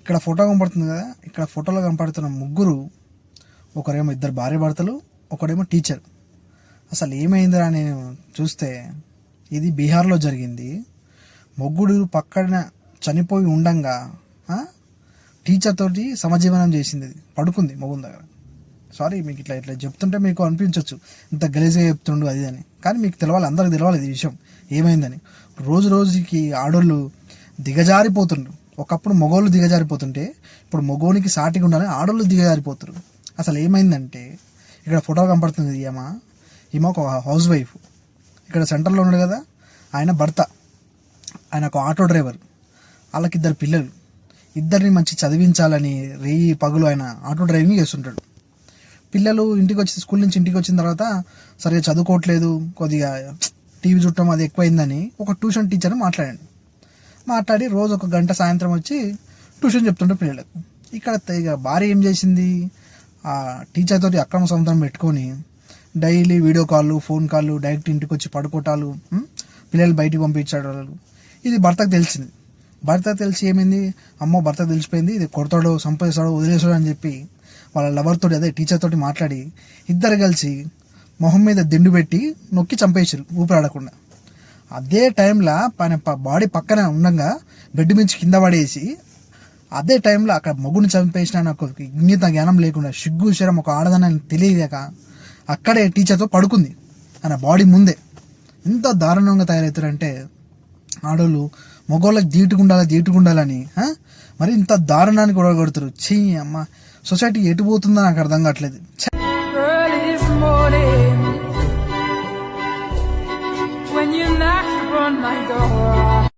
ఇక్కడ ఫోటో కనపడుతుంది కదా, ఇక్కడ ఫోటోలో కనపడుతున్న ముగ్గురు, ఒకరేమో ఇద్దరు భార్య భర్తలు, ఒకడేమో టీచర్. అసలు ఏమైందిరా నేను చూస్తే ఇది బీహార్లో జరిగింది. మొగ్గుడు పక్కన చనిపోయి ఉండంగా టీచర్ తోటి సమజీవనం చేసింది. అది పడుకుంది మొగుడు దగ్గర. సారీ మీకు ఇట్లా ఇట్లా చెప్తుంటే మీకు అనిపించవచ్చు ఇంత గలీజ్గా చెప్తుండు అది అని, కానీ మీకు తెలవాలి, అందరికి తెలవాలి ఈ విషయం ఏమైందని. రోజు రోజుకి ఆడోళ్ళు దిగజారిపోతుండ్రు. ఒకప్పుడు మగోళ్ళు దిగజారిపోతుంటే ఇప్పుడు మగోనికి సాటిగా ఉండాలని ఆడోళ్ళు దిగజారిపోతారు. అసలు ఏమైందంటే ఇక్కడ ఫోటో కనపడుతుంది, ఈమె ఒక హౌస్ వైఫ్. ఇక్కడ సెంటర్లో ఉన్నాడు కదా ఆయన భర్త, ఆయన ఒక ఆటో డ్రైవర్. వాళ్ళకి ఇద్దరు పిల్లలు. ఇద్దరిని మంచి చదివించాలని రేయి పగులు ఆయన ఆటో డ్రైవింగ్ చేస్తుంటాడు. పిల్లలు ఇంటికి వచ్చి స్కూల్ నుంచి ఇంటికి వచ్చిన తర్వాత సరిగా చదువుకోవట్లేదు, కొద్దిగా టీవీ చూడటం అది ఎక్కువైందని ఒక ట్యూషన్ టీచర్ మాట్లాడి రోజు ఒక గంట సాయంత్రం వచ్చి ట్యూషన్ చెప్తుంటే పిల్లలకు. ఇక్కడ ఇక భార్య ఏం చేసింది, ఆ టీచర్ తోటి అక్రమ సంబంధం పెట్టుకొని డైలీ వీడియో కాళ్ళు, ఫోన్ కాళ్ళు, డైరెక్ట్ ఇంటికి వచ్చి పడుకోవటాలు, పిల్లలు బయటికి పంపించాడు. ఇది భర్తకు తెలిసింది. భర్తకు తెలిసి ఏమైంది, అమ్మో భర్తకు తెలిసిపోయింది, ఇది కొడతాడు, సంపేస్తాడు, వదిలేసాడు అని చెప్పి వాళ్ళ లవర్ తోటి అదే టీచర్ తోటి మాట్లాడి ఇద్దరు కలిసి మొహం మీద దిండు పెట్టి నొక్కి చంపేసారు ఊపిరాడకుండా. అదే టైంలో పైన బాడీ పక్కన ఉండగా బెడ్ మించి కింద పడేసి అదే టైంలో అక్కడ మగుని చంపేసిన నాకు ఇంగిత జ్ఞానం లేకుండా సిగ్గు శరం ఒక ఆడదానని తెలియక అక్కడే టీచర్తో పడుకుంది ఆయన బాడీ ముందే. ఎంత దారుణంగా తయారవుతారంటే ఆడోళ్ళు మగోళ్ళకి దీటుకుండాలని మరి ఇంత దారుణానికి కూడా కొడుతారు. చీ అమ్మ, సొసైటీ ఎటు పోతుందో నాకు అర్థం కావట్లేదు.